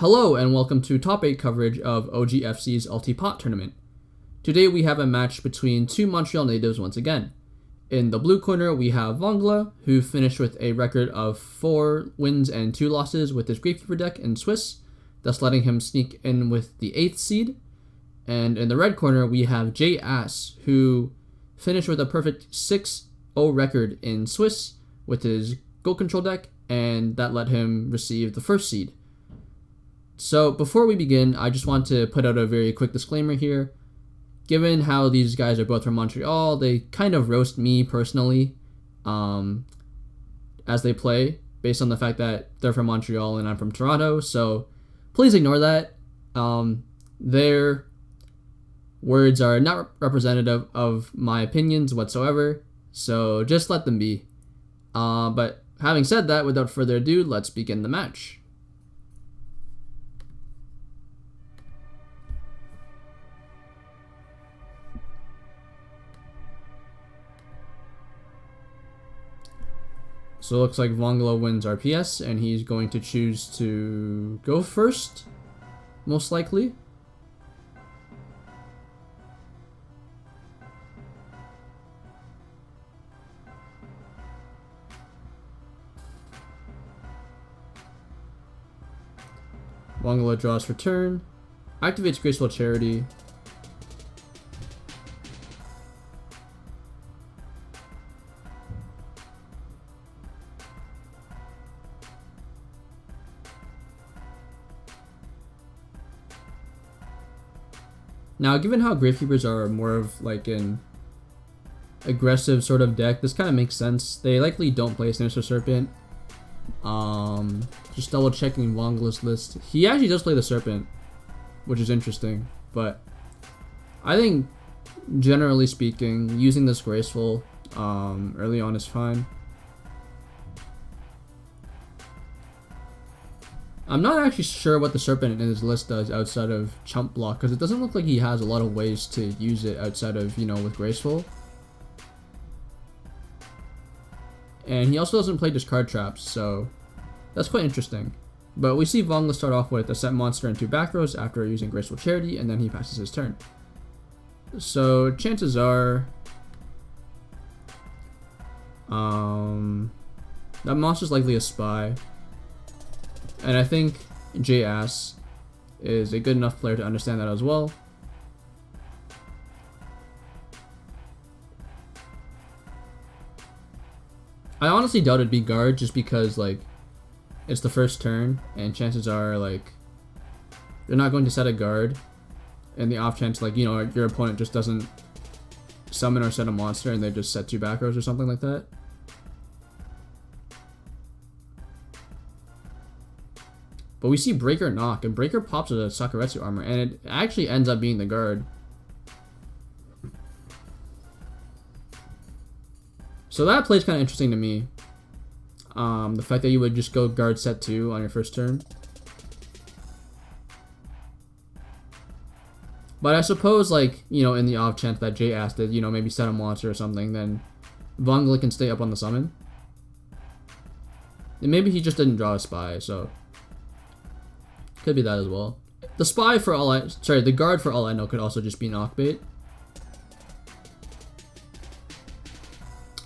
Hello and welcome to top 8 coverage of OGFC's Ulti Pot tournament. Today we have a match between two Montreal natives once again. In the blue corner we have V0ng0la, who finished with a record of 4 wins and 2 losses with his Gravekeeper deck in Swiss, thus letting him sneak in with the 8th seed. And in the red corner we have J-Ass, who finished with a perfect 6-0 record in Swiss with his Gold Control deck, and that let him receive the 1st seed. So before we begin, I just want to put out a very quick disclaimer here. Given how these guys are both from Montreal, they kind of roast me personally as they play, based on the fact that they're from Montreal and I'm from Toronto. So please ignore that. Their words are not representative of my opinions whatsoever, so just let them be. But having said that, without further ado, let's begin the match. So it looks like V0ng0la wins RPS, and he's going to choose to go first, most likely. V0ng0la draws for turn, activates Graceful Charity. Now, given how Gravekeepers are more of like an aggressive sort of deck, this kind of makes sense. They likely don't play Sinister Serpent. Just double checking V0ng0la's list. He actually does play the Serpent, which is interesting. But I think, generally speaking, using this Graceful early on is fine. I'm not actually sure what the Serpent in his list does outside of Chump Block, because it doesn't look like he has a lot of ways to use it outside of, with Graceful. And he also doesn't play Discard Traps, so that's quite interesting. But we see V0ng0la start off with a set monster and 2 back rows after using Graceful Charity, and then he passes his turn. So chances are that monster's likely a spy. And I think J-Ass is a good enough player to understand that as well. I honestly doubt it'd be guard, just because it's the first turn and chances are they're not going to set a guard, and the off chance your opponent just doesn't summon or set a monster and they just set 2 back rows or something like that. But we see Breaker Knock, and Breaker pops with a Sakuretsu armor, and it actually ends up being the guard. So that play's kind of interesting to me. The fact that you would just go guard set 2 on your first turn. But I suppose, in the off chance that J-Ass did, maybe set a monster or something, then V0ng0la can stay up on the summon. And maybe he just didn't draw a spy, so could be that as well. The spy, the guard for all I know, could also just be knock bait.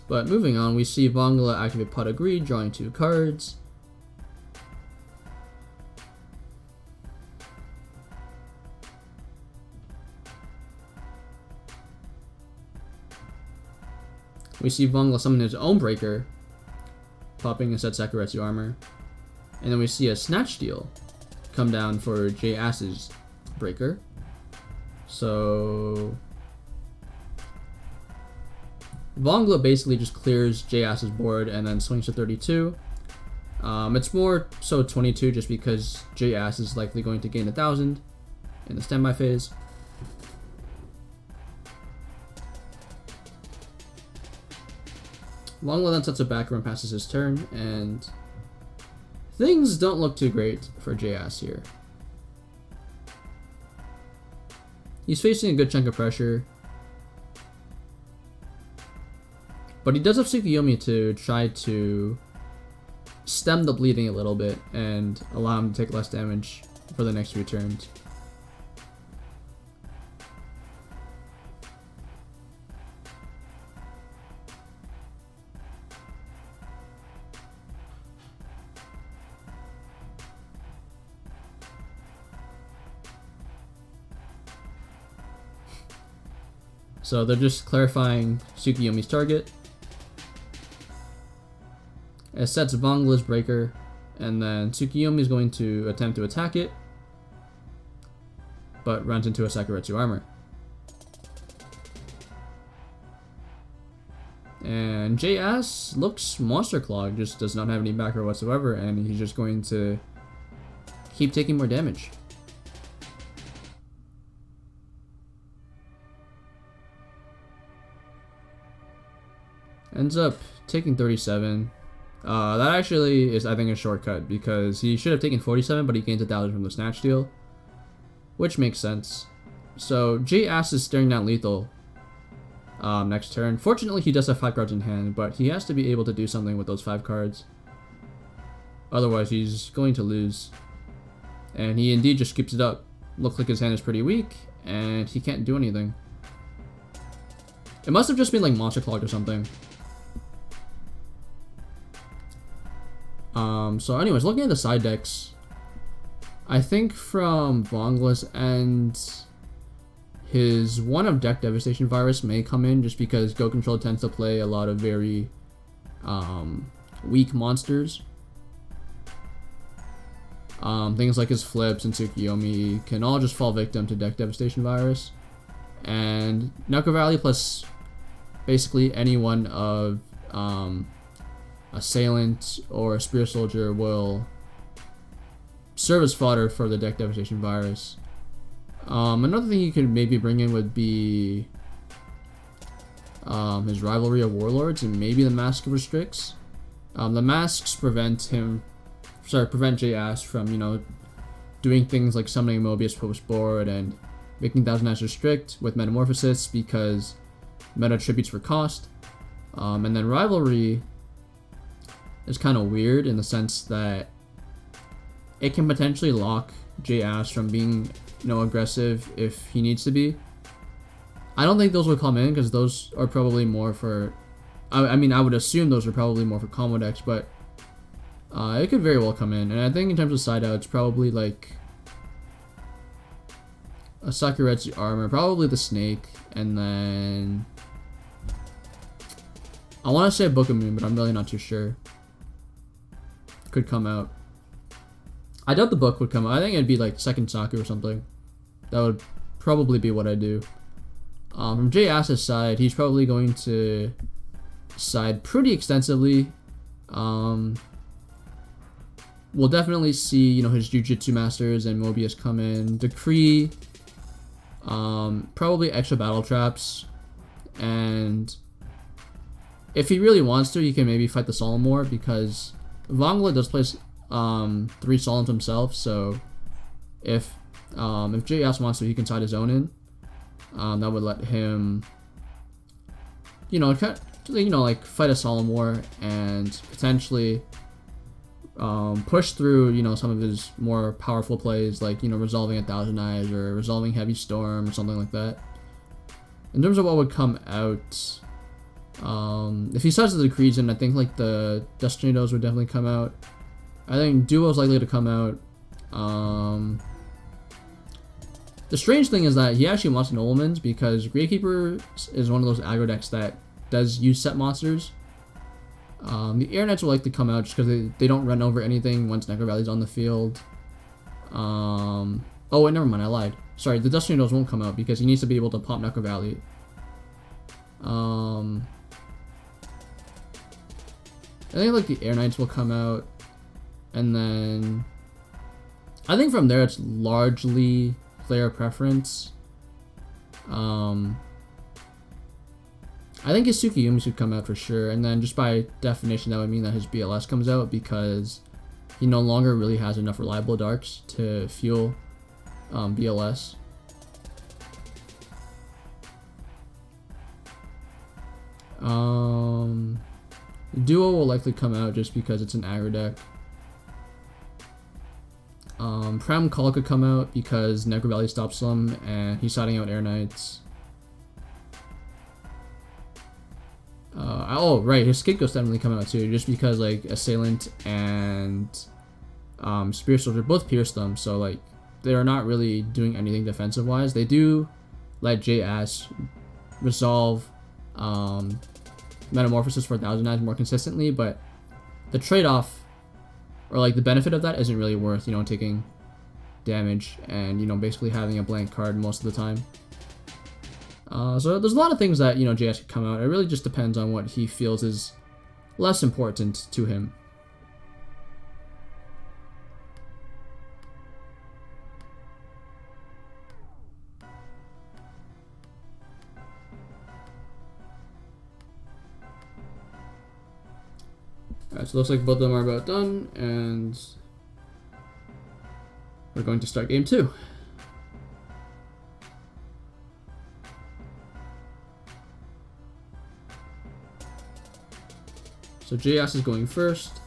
But moving on, we see V0ng0la activate Pot of Greed, drawing 2 cards. We see V0ng0la summon his own Breaker, popping a set Sakuretsu armor. And then we see a Snatch Steal come down for J-Ass's Breaker. So V0ng0la basically just clears J-Ass's board and then swings to 32. It's more so 22 just because J-Ass is likely going to gain 1,000 in the standby phase. V0ng0la then sets a back row and passes his turn, and things don't look too great for J-Ass here. He's facing a good chunk of pressure, but he does have Tsukuyomi to try to stem the bleeding a little bit and allow him to take less damage for the next few turns. So they're just clarifying Tsukiyomi's target. It sets V0ng0la's breaker, and then Tsukiyomi is going to attempt to attack it, but runs into a Sakuretsu armor. And JS looks monster clogged, just does not have any backer whatsoever, and he's just going to keep taking more damage. Ends up taking 37. That actually is, I think, a shortcut, because he should have taken 47, but he gains 1,000 from the snatch steal, which makes sense. So J-Ass is staring down lethal next turn. Fortunately, he does have 5 cards in hand, but he has to be able to do something with those 5 cards. Otherwise, he's going to lose. And he indeed just keeps it up. Looks like his hand is pretty weak, and he can't do anything. It must have just been like monster clogged or something. So anyways, looking at the side decks, I think from V0ng0la's end, his one of deck devastation virus may come in just because Go Control tends to play a lot of very weak monsters. Things like his flips and Tsukiyomi can all just fall victim to deck devastation virus, and Knuckle Valley plus basically any one of Assailant or Spear Soldier will serve as fodder for the deck devastation virus. Another thing you could maybe bring in would be his Rivalry of Warlords and maybe the Mask of Restricts. The masks prevent J-Ass from, you know, doing things like summoning Mobius post board and making Thousand Eyes Restrict with Metamorphosis because meta tributes for cost. And then Rivalry is kind of weird in the sense that it can potentially lock J-Ass from being, you know, aggressive if he needs to be. I don't think those will come in because those are probably more for, I mean, I would assume those are probably more for combo decks, but it could very well come in. And I think in terms of side out, it's probably like a Sakuretsu armor, probably the snake, and then I want to say Book of Moon, but I'm really not too sure. Could come out. I doubt the book would come out. I think it'd be like second Saku or something. That would probably be what I do. From J-Ass's side, he's probably going to side pretty extensively. We'll definitely see, you know, his Jujutsu Masters and Mobius come in. Decree, probably extra battle traps, and if he really wants to, he can maybe fight the Solemn more because V0ng0la does place 3 Solemns himself, so if J-Ass wants to, he can side his own in. That would let him, you know, like fight a Solemn War and potentially push through, you know, some of his more powerful plays, like, you know, resolving 1,000 Eyes or resolving Heavy Storm or something like that. In terms of what would come out, if he sides the Decrees in, I think like the Destinados would definitely come out. I think Duo is likely to come out. The strange thing is that he actually wants Noblemans because Gravekeeper is one of those aggro decks that does use set monsters. The Air Knights will likely come out just because they don't run over anything once Necro Valley's on the field. Oh wait, never mind, I lied. Sorry, the Destinados won't come out because he needs to be able to pop Necro Valley. I think like the Air Knights will come out, and then I think from there it's largely player preference. I think his Tsukiyomi should come out for sure, and then just by definition that would mean that his BLS comes out because he no longer really has enough reliable darks to fuel BLS. Duo will likely come out just because it's an aggro deck. Prem Call could come out because Necro Valley stops him and he's siding out Air Knights. Oh, right, his Scapegoat's definitely coming out too, just because like Assailant and Spear Soldier both pierce them, so like they're not really doing anything defensive wise. They do let JS resolve Metamorphosis for 1000 Eyes more consistently, but the trade-off or like the benefit of that isn't really worth, you know, taking damage and, you know, basically having a blank card most of the time. So there's a lot of things that, you know, JS could come out. It really just depends on what he feels is less important to him. Alright, so it looks like both of them are about done, and we're going to start game 2. So JS is going first.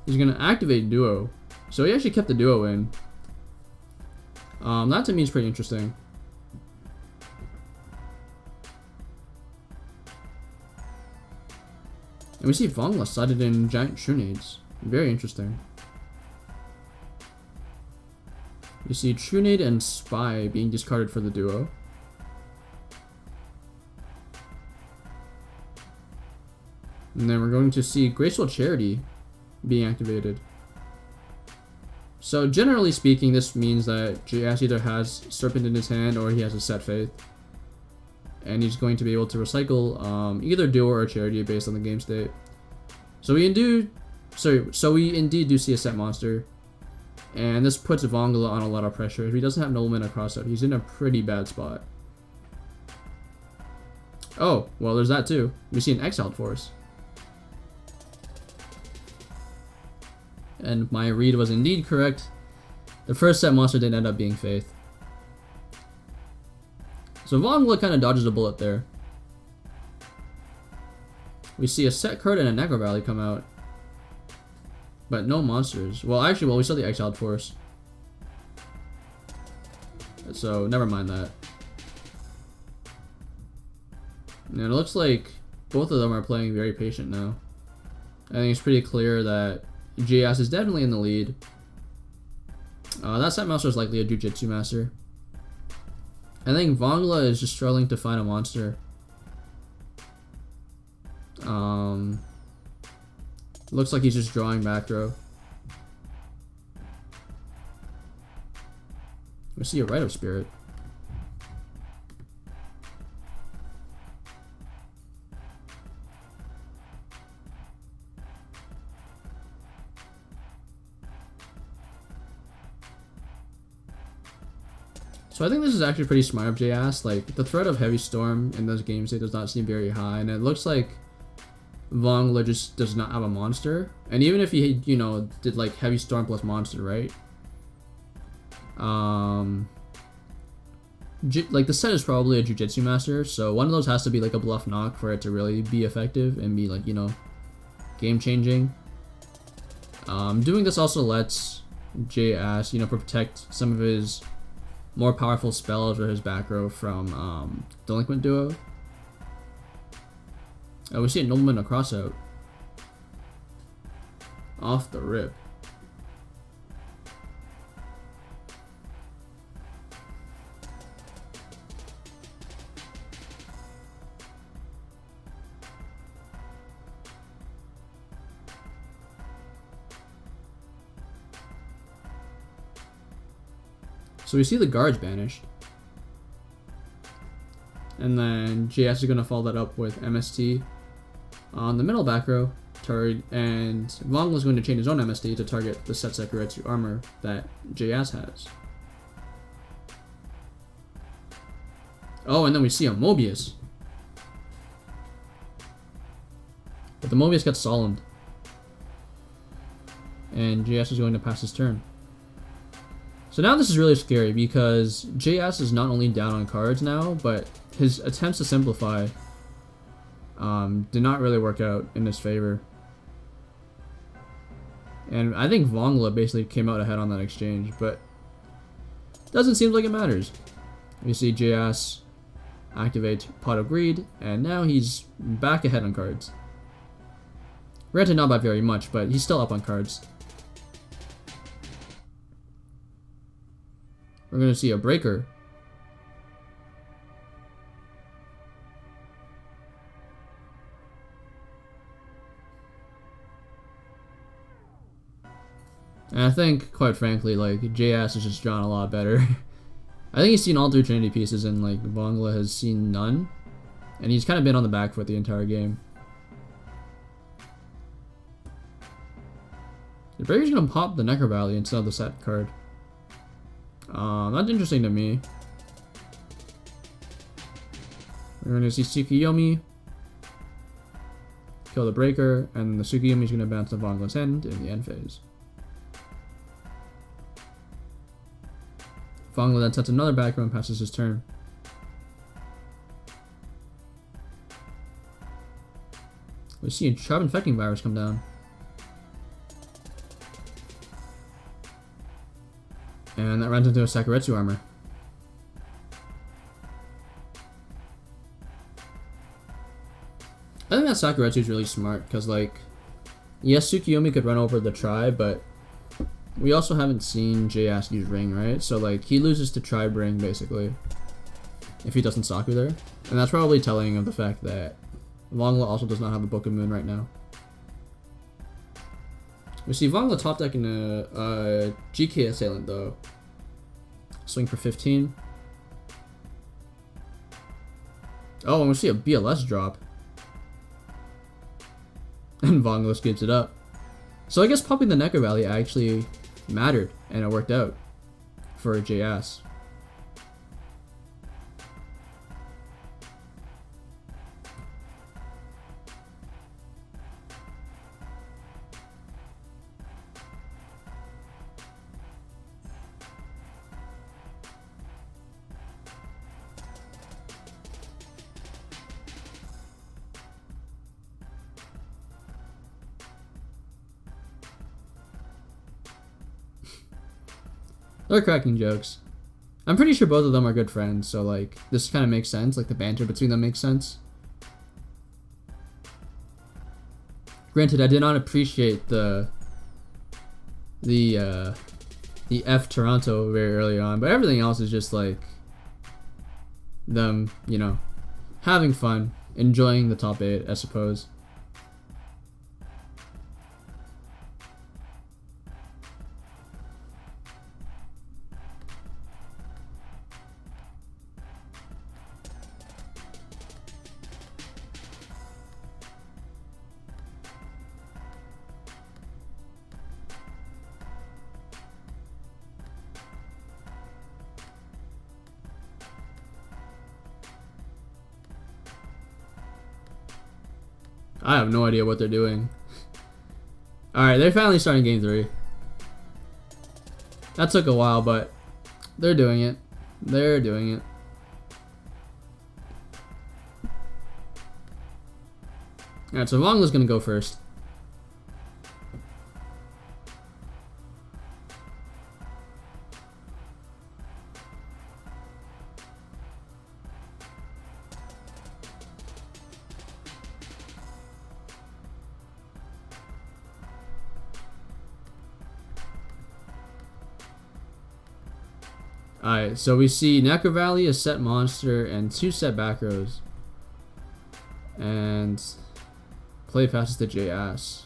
He's going to activate Duo. So he actually kept the Duo in. That to me is pretty interesting. And we see V0ng0la slotted in giant Trunades. Very interesting. We see Trunade and Spy being discarded for the Duo. And then we're going to see Graceful Charity being activated. So generally speaking, this means that JS either has Serpent in his hand or he has a Set Faith. And he's going to be able to recycle either Duo or Charity based on the game state. So we indeed do see a set monster. And this puts V0ng0la on a lot of pressure. If he doesn't have Nobleman or Crossout, he's in a pretty bad spot. Oh, well there's that too. We see an Exiled Force. And my read was indeed correct. The first set monster did end up being Faith. So V0ng0la kind of dodges a bullet there. We see a set card and a Necro Valley come out. But no monsters. Well, actually, we saw the Exiled Force. So, never mind that. And it looks like both of them are playing very patient now. I think it's pretty clear that JS is definitely in the lead. That set master is likely a Jujitsu master. I think V0ng0la is just struggling to find a monster. Looks like he's just drawing back row. We see a Rite of Spirit. So I think this is actually pretty smart of JS. Like, the threat of Heavy Storm in those game state does not seem very high, and it looks like V0ng0la just does not have a monster. And even if he, you know, did like Heavy Storm plus monster, right? Like the set is probably a Jujitsu master, so one of those has to be like a bluff knock for it to really be effective and be like, you know, game changing. Doing this also lets JS, you know, protect some of his more powerful spells or his back row from Delinquent Duo. We see a Nobleman a Crossout. Off the rip. So we see the guards banished. And then JS is going to follow that up with MST on the middle back row. And V0ng0la is going to change his own MST to target the set Sekiretsu armor that JS has. Oh, and then we see a Mobius. But the Mobius gets solemned. And JS is going to pass his turn. So now this is really scary because JS is not only down on cards now, but his attempts to simplify did not really work out in his favor. And I think V0ng0la basically came out ahead on that exchange, but doesn't seem like it matters. You see JS activate Pot of Greed, and now he's back ahead on cards. Granted, not by very much, but he's still up on cards. We're going to see a breaker. And I think, quite frankly, like, JS is just drawn a lot better. I think he's seen all 3 Trinity pieces, and like V0ng0la has seen none. And he's kind of been on the back foot the entire game. The Breaker's going to pop the Necro Valley instead of the set card. That's interesting to me. We're going to see Tsukiyomi kill the Breaker, and the Tsukiyomi's going to bounce to V0ng0la's hand in the end phase. V0ng0la then sets another back row and passes his turn. We see a Sharp Infecting Virus come down. And that runs into a Sakuretsu armor. I think that Sakuretsu is really smart, because like, yes, Tsukiyomi could run over the Tribe, but we also haven't seen JS use Ring, right? So like, he loses to Tribe Ring, basically, if he doesn't Saku there. And that's probably telling of the fact that V0ng0la also does not have a Book of Moon right now. We see V0ng0la top deck in a GK Assailant, though. Swing for 15. Oh, and we see a BLS drop. And V0ng0la skips it up. So I guess popping the Necro Valley actually mattered, and it worked out for JS. They're cracking jokes. I'm pretty sure both of them are good friends, so like, this kind of makes sense. Like, the banter between them makes sense. Granted, I did not appreciate the F Toronto very early on, but everything else is just like them, you know, having fun, enjoying the top 8, I suppose. I have no idea what they're doing. Alright, they're finally starting game 3. That took a while, but they're doing it. They're doing it. Alright, so V0ng0la's gonna go first. Alright, so we see Necro Valley, a set monster, and 2 set back rows. And play passes to JS.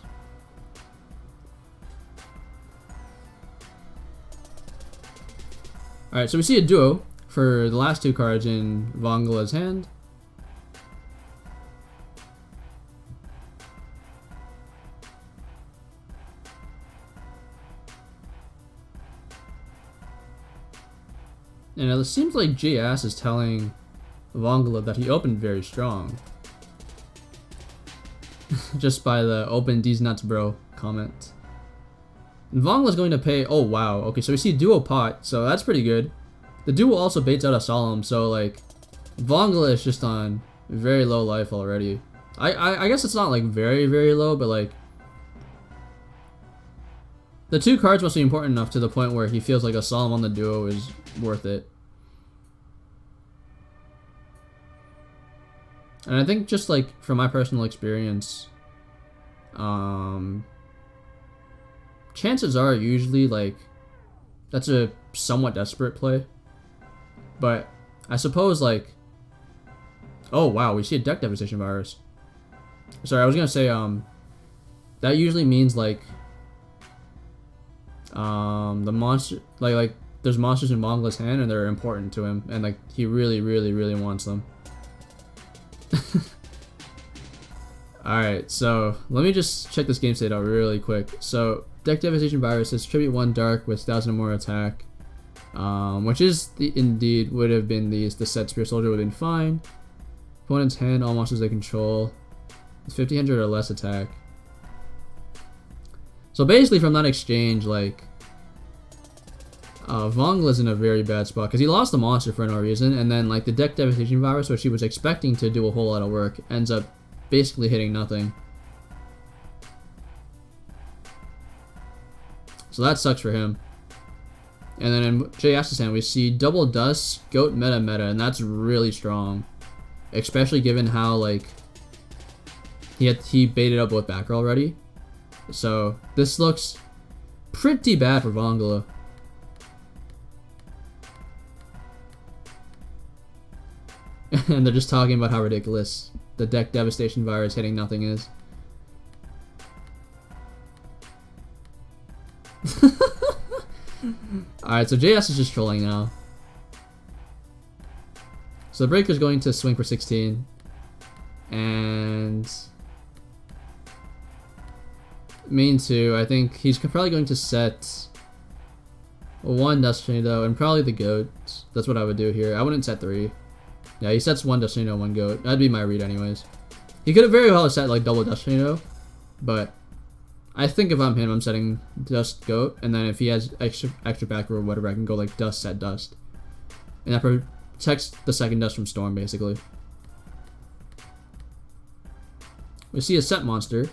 Alright, so we see a duo for the last 2 cards in V0ng0la's hand. And it seems like JS is telling V0ng0la that he opened very strong. Just by the open D's nuts bro comment. And V0ng0la's going to pay, oh wow, okay, so we see duo pot, so that's pretty good. The duo also baits out a solemn, so like, V0ng0la is just on very low life already. I guess it's not like very, very low, but like the 2 cards must be important enough to the point where he feels like a Solemn on the duo is worth it. And I think just like from my personal experience, chances are usually like that's a somewhat desperate play. But I suppose like, oh wow, we see a deck devastation virus. Sorry, I was gonna say that usually means like the monster like there's monsters in V0ng0la's hand and they're important to him and like he really wants them. Alright, so let me just check this game state out really quick. So deck devastation virus says tribute 1 dark with 1000 or more attack, which is indeed would have been the set spear soldier would have been fine. Opponent's hand, all monsters they control, 1500 or less attack. So basically from that exchange, like V0ng0la's in a very bad spot because he lost the monster for no reason, and then like the deck devastation virus, which he was expecting to do a whole lot of work, ends up basically hitting nothing. So that sucks for him. And then in JS's hand we see double dust, goat meta, and that's really strong, especially given how like he baited up both back row already. So this looks pretty bad for V0ng0la. And they're just talking about how ridiculous the deck devastation virus hitting nothing is. Alright, so JS is just trolling now. So the Breaker's going to swing for 16. And main 2, I think he's probably going to set 1 Dust Tornado and probably the goat. That's what I would do here. I wouldn't set 3. Yeah, he sets 1 Dust Tornado, 1 goat. That'd be my read anyways. He could have very well set like double Dust Tornado, but I think if I'm him, I'm setting Dust Goat, and then if he has extra back row or whatever, I can go like Dust, set Dust. And that protects the second Dust from Storm, basically. We see a set monster.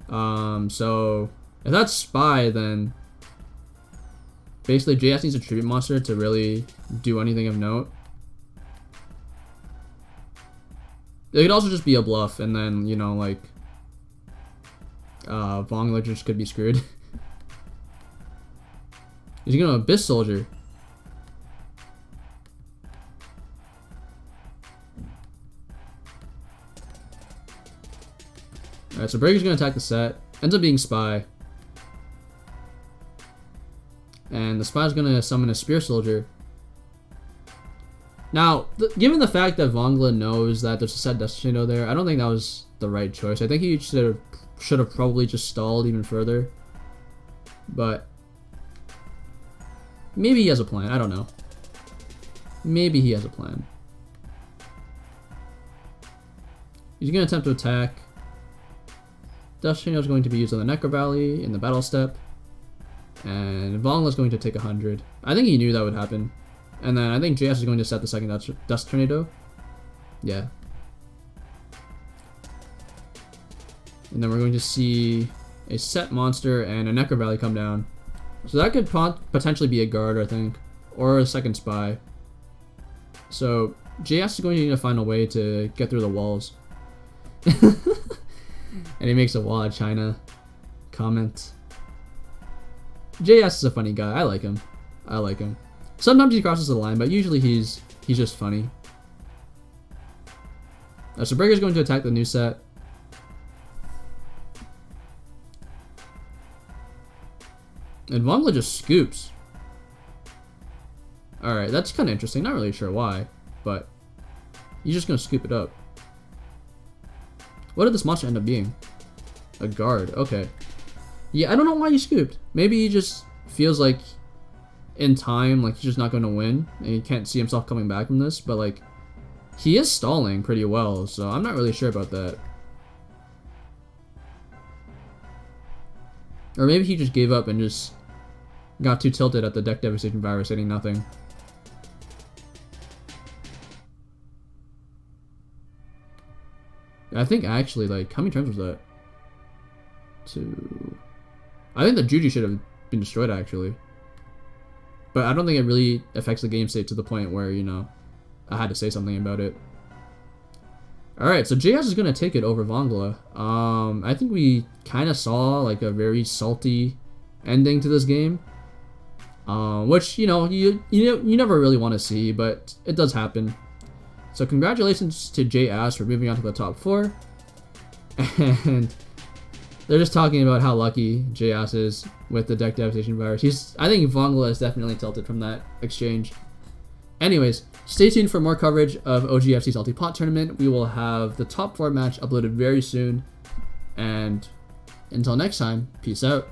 So if that's Spy, then basically JS needs a tribute monster to really do anything of note. It could also just be a bluff, and then, you know, like V0ng0la just could be screwed. He's gonna Abyss Soldier. Alright, so Breaker's gonna attack the set. Ends up being Spy. And the Spy's gonna summon a Spear Soldier. Now, given the fact that V0ng0la knows that there's a set Dust Tornado there, I don't think that was the right choice. I think he should have probably just stalled even further. But maybe he has a plan. I don't know. Maybe he has a plan. He's going to attempt to attack. Dust Tornado is going to be used on the Necro Valley in the battle step. And V0ng0la is going to take 100. I think he knew that would happen. And then I think JS is going to set the second Dust Tornado. Yeah. And then we're going to see a set monster and a Necro Valley come down. So that could potentially be a guard, I think. Or a second Spy. So JS is going to need to find a way to get through the walls. And he makes a wall of China comment. JS is a funny guy. I like him. I like him. Sometimes he crosses the line, but usually he's just funny. So Breaker's going to attack the new set. And V0ng0la just scoops. Alright, that's kind of interesting. Not really sure why, but he's just going to scoop it up. What did this monster end up being? A guard. Okay. Yeah, I don't know why he scooped. Maybe he just feels like in time, like he's just not going to win, and he can't see himself coming back from this, but like he is stalling pretty well, so I'm not really sure about that. Or maybe he just gave up and just got too tilted at the deck devastation virus hitting nothing. I think actually, like, how many turns was that? 2. I think the Juju should have been destroyed actually. But I don't think it really affects the game state to the point where, you know, I had to say something about it. Alright, so JS is going to take it over v0ng0la. I think we kind of saw like a very salty ending to this game. Which, you know, you never really want to see, but it does happen. So congratulations to JS for moving on to the top 4. And they're just talking about how lucky JS is with the deck devastation virus. I think v0ng0la is definitely tilted from that exchange. Anyways, stay tuned for more coverage of OGFC's Ulti Pot tournament. We will have the top 4 match uploaded very soon. And until next time, peace out.